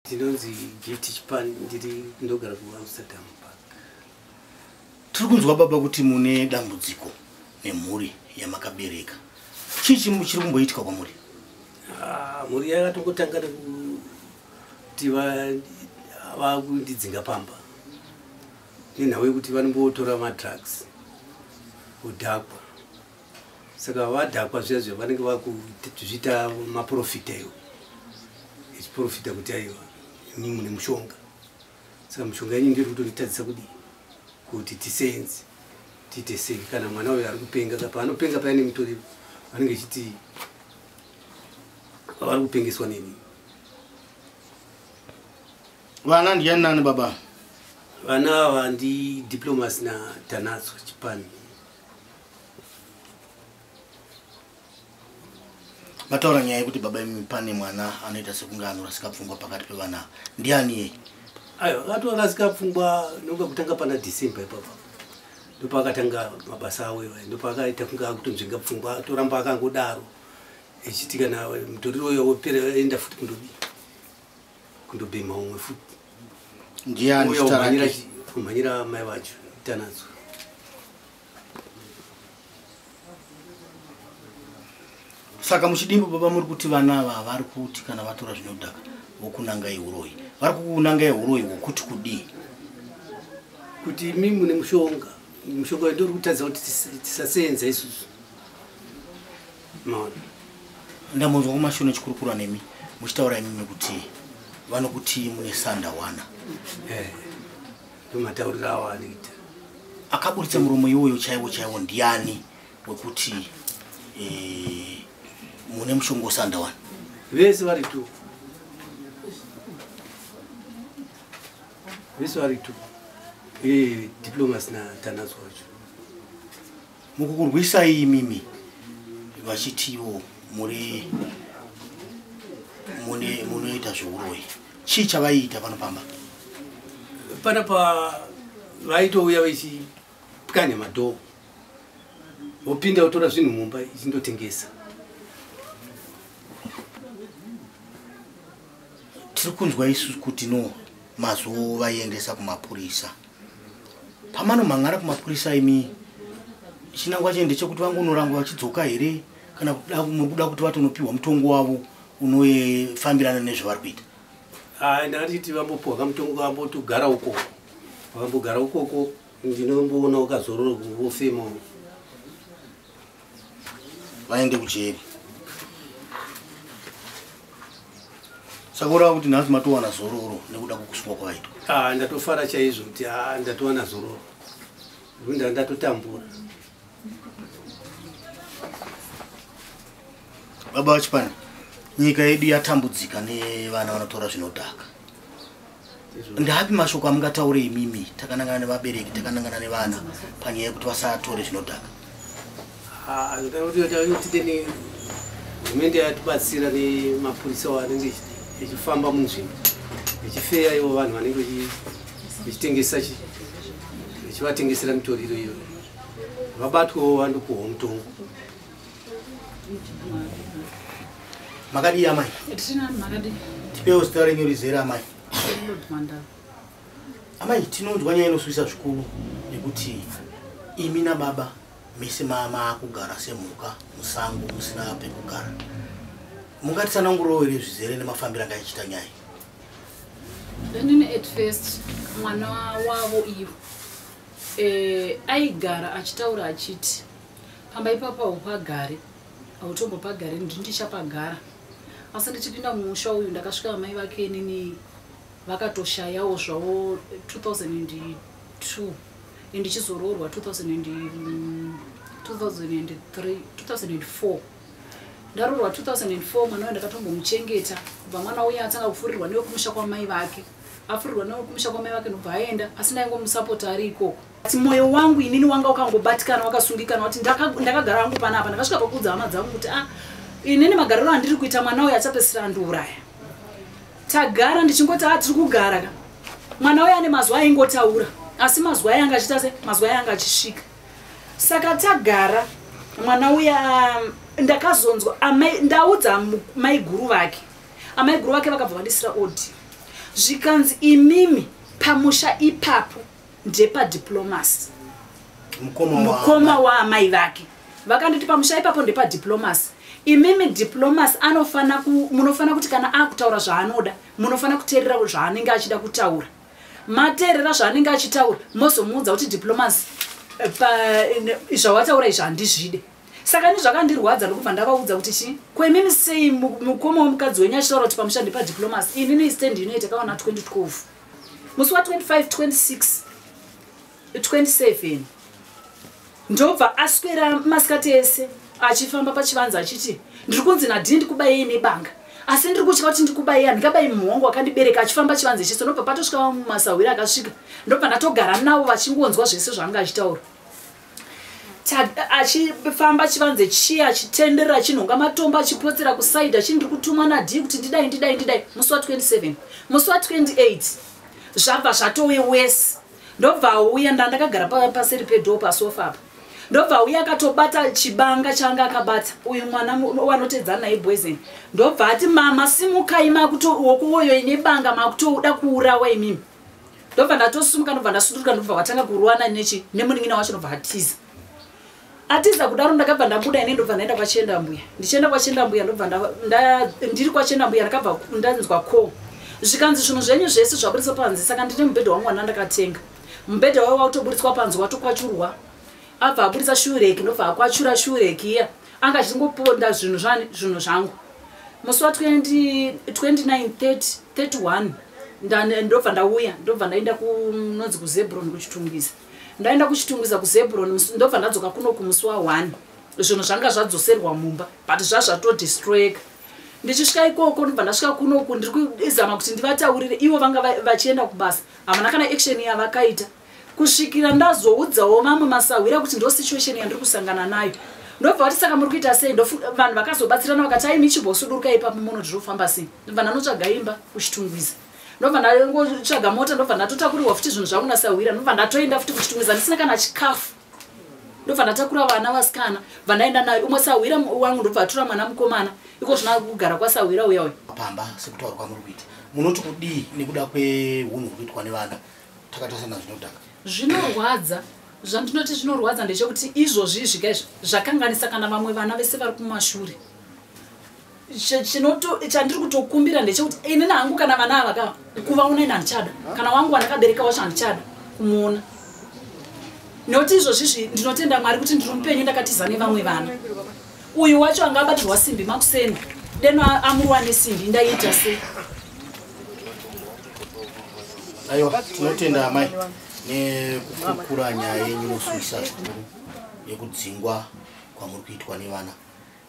Ndinonzi Gifty Chipani ndiri ndogara ku Amsterdam Park. Tiri kunzwa baba kuti mune dambudziko nemhuri yamakabereka. Chichi muchiri kumboitika kwamuri? Mhuri yakatongotanga kuti vakundidzinga pamba. Nenhau yekuti vanombotora madrugs kudhakwa. Saka vadhakwa zviya vanenge vakuzviita maprofita iwo. Ichiprofita kuti aiwa ni mune mushonga. Saka mushonga yenyu ndiri kutotadzisa kuti tisenze. Tiite sei kana mwana uyo ari kupenga paanopenga payane mutori vanenge chiti vari kupengeswa neni. Vana ndiani nani baba? Vana ava ndi Diplomas na Tanazo Chipani. Mataura nyaya yekuti baba pane mwana anoita sekunga anorasika pfungwa pakati pevana. Ndiani ye? Ayo, atorasika pfungwa nonga kutanga pana December ipapa. Ndipo akatanga mabasa awo iwa. Ndipo akaita kunga kutonzvenga pfungwa atoramba akangodaro. Echiti kana mutori uyo opera enda futi kundobhema umwe futi. Ndiani chitara kumhanyira mai vacho Tanazo. Saka muchidimbo baba muri kuti vana ava vari kuti kana vatora zvinodhaka vokunanga iuroi. Vari kukunanga iuroi wokuti kudii? Kuti mimi mune mushonga ndiri kutadza kuti tisasenza isusu. Maona. Ndamunzwa kumashoni chikurukura nemi muchitaura imimi kuti vanokuti mune sanda wana. Ndomataurira awo anoita. Akaburitsa muromo iwoyo chaiwo ndiani wekuti mune mushonga sanda wana? Vese vari tu. Vese vari tu. Diplomas na Tanazo wacho. Mukukurwisai imimi vachitiwo munoita zveuroi. Chii chavaita panopamba? Panapa vaitouya vachipwanya madhoo. Vopinda votora zvinhu mumba ichindotengesa. Tiri kunzwa isusu kuti no mazovaendesa kumapurisa. Pamanomhangara kumapurisa imi chinangwa chende chekuti vangonorangwa vachidzoka here kana muri kuda kuti vatonopiwa mutongo wavo unofambirana nezvavari kuita? Ndakati vambopiwa kamutongo vambotogara ukoko. Vakambogara ukoko ndinomboona ukazorora vofema. Vaende kujeri. Saka uri kuti nhasi matowana zororo nekuda kwekusungwa kwavaitwa? Ndatofara chaizvo kuti ndatowana zororo. Ndatotambura. Baba Wachipani, nyika yedu yatambudzika nevana vanotora zvinodhaka. Ndapi mashoko amungataure imimi takanangana nevabereki, takanangana nevana panyaya yekuti vasatore zvinodhaka? Tine hurumende yatibatsira nemapurisa vanenge vachifamba munzvimbo vachifeya ivo vanhu vanenge vachitengesa vachivatengesera mitoriro iyo. Vabatwawo vandopuhwa mutongo. Makadi amai? Makadi. Tipewo zita renyu rizere amai. Amai, tinonzwa nyaya inosvisa zvikuru nekuti imi nababa mese maakugara semhuka musango musina pekugara. Mungatitsanangurirei here zvizere nemafambiro anga achiita nyaya? Inini at first mwana wavo ivo aigara achitaura achiti pamba ipapa upagare autombopagare ndichapagara. Asi ndichipinda mumusha uyu ndakasvika mai vake inini vakatoshayawo zvavo 2002 ndichizoroorwa 2004. Ndaroorwa 2004 mwana uyu ndakatombomuchengeta kubva mwana uyu atanga kufurirwa newekumusha kwamai vake. Afurirwa newekumusha kwamai vake ndobva aenda asi ndaingomusapota ari ikoko. Asi mwoyo wangu inini wanga ukangobatikana wakasungikana kuti ndakagara hangu panapa. Ndakasvika pakuudza hama dzangu kuti inini magariro andiri kuita mwana uyu achapedzisira andiuraya. Tagara ndichingoti tiri kugara. Mwana uyu ane mazuva aingotaura asi mazuva anga achiita se mazuva anga achisvika. Saka tagara mwana uya ndakazonzwa ndaudza mai guru vake. Amai guru vake vakabva vandisira odi. zvikanzi imimi pamusha ipapo ndepadiplomacy. Mukoma waamai vake vakanditi pamusha ipapo ndepadiplomacy. Imimi diplomacy munofana kuti kana akutaura zvaanoda munofana kuteerera zvaanenge achida kutaura. Mateerera zvaanenge achitaura mozomuudza kuti diplomacy zvawataura izvi handizvide. Saka ni zvakandirwadza ndokubva ndavaudza kuti chi kwemimi sei mukoma womukadzi wenyu achitaura kuti pamusha ndepadiplomacy. Inini stand unit akawana 2012 musi wa 25 26 27 ndobva aswera masikati ese achifamba pachivanza achiti ndiri kunzi nadhini ndikubayei nebanga asi ndiri kutya kuti ndikubayei handingabayi muhongo wakandibereka achifamba chivanza ichiso. Ndobva patosvika masawira akasvika ndobva ndatogara navo vachingonzwa zvese zvaanga achitaura. Achifamba chivanze chiya achitenderera achinhonga matombo achipotsera kusaidha achindiri kutumwa nadhii kuti ndidai musi wa 27 musi wa 28 zvabva zvatove wese. Ndobva auya ndakagara paseri pedho pasofa apa. Ndobva auya akatobata chibanga changa akabata uyu mwana wanotedzana naye Boyzen. Ndobva ati mama simukai wokuwoyo ine banga makutoda kuurawa imimi. Ndobva ndatosumuka ndobva ndasunduruka ndobva watanga kuruwana nemunin'ina wacho ndobva atiza. Atiza kudaro ndakabva ndabuda ine ndobva ndaenda kwaChenda Mbuya. Ndichienda kwaChenda Mbuya ndobva ndiri kwaChenda Mbuya ndakabva ndanzwa call. Zvikanzi zvinhu zvenyu zvese zvaburiswa panze. Saka ndine mubhedha wangu wandakatenga. Mubhedha wayo wautoburitswa panze watokwachurwa. Abva aburisa shureki ndobva akwachura shureki iya. Anga achingoponda zvinhu zvangu. Musi wa 29 ndobva ndauya ndobva ndaenda kunonzi kuZebron kuchitungisa. Ndaenda kuchitungisa kuZebron ndobva ndadzoka kuno kumusi wa 1. Zvinhu zvanga zvadzoserwa mumba but zvazvatodestroyeka. Ndichisvika ikoko ndobva ndasvika kunoku ndiri kuzama kuti ndivataurire ivo vanga vachienda kubasa havana kana action yavakaita kusvikira ndazoudzawo mamwe masawira kuti ndo situation yandiri kusangana nayo. Ndobva vati saka muri kuita sei vanhu vakazobatsirana vakati ai michimbosuduruka ipapo muno ndinofamba sei. Ndobva ndanotsvaga imba kuchitungwiza. Ndobva ndangotsvaga mota ndobva ndatotakurirwa futi zvinhu zvangu nasawira ndobva ndatoenda futi kuchitungwiza ndisina kana chikafu. Ndobva ndatakura vana vasikana vandaenda nayo umwe sawira wangu ndobva atora mwana mukomana iko zvina kugara kwasawira uya pamba sekutaura kwamuri kuita munoti kudii nekuda kweunhu kuitwa nevana takatasana zvinodhaka zvinorwadza. Zvandinoti zvinorwadza ndechekuti izvozvi zvika izvi zvakanganisa kana vamwe vana vese vari kumashure. Chandiri kutokumbira ndechekuti inini hangu kana vana ava kuvaona ine handichada kana wangu wandakabereka wacho handichada kumuona. Noti izvozvi ndinotenda Mwari kuti ndiri mupenyu ndakatiza nevamwe vana. Uyu wacho angabatirwa simbi makuseni deno amurwa nesimbi ndaita sei. Aiwa tinotenda amai nekukura nyaya yenyu inosuwisa zvikuru yekudzingwa kwamuri kuitwa nevana.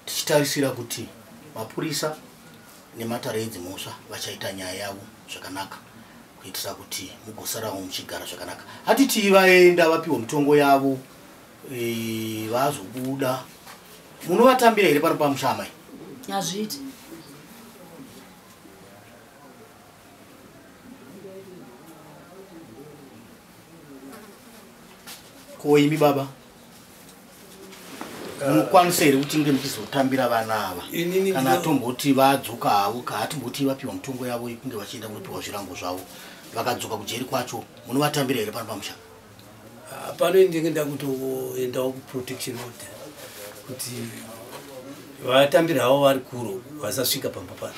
Tichitarisira kuti mapurisa nematare edzimhosva vachaita nyaya yavo zvakanaka kuitira kuti mugosarawo muchigara zvakanaka. Hatiti vaenda vapiwa mitongo yavo vazobuda munovatambira here pano pamusha amai? Hazviiti. Ko imi baba munokwanisa here kuti nge muchizotambira vana ava kana tomboti vadzoka havo kaatimboti vapiwa mitongo yavo ikunge vachienda kunopiwa zvirango zvavo vakadzoka kujeri kwacho munovatambira here pano pamusha? Pano ndinge ndakutoendawo kuprotection order kuti vatambira havo vari kuro vasasvika pamba pano.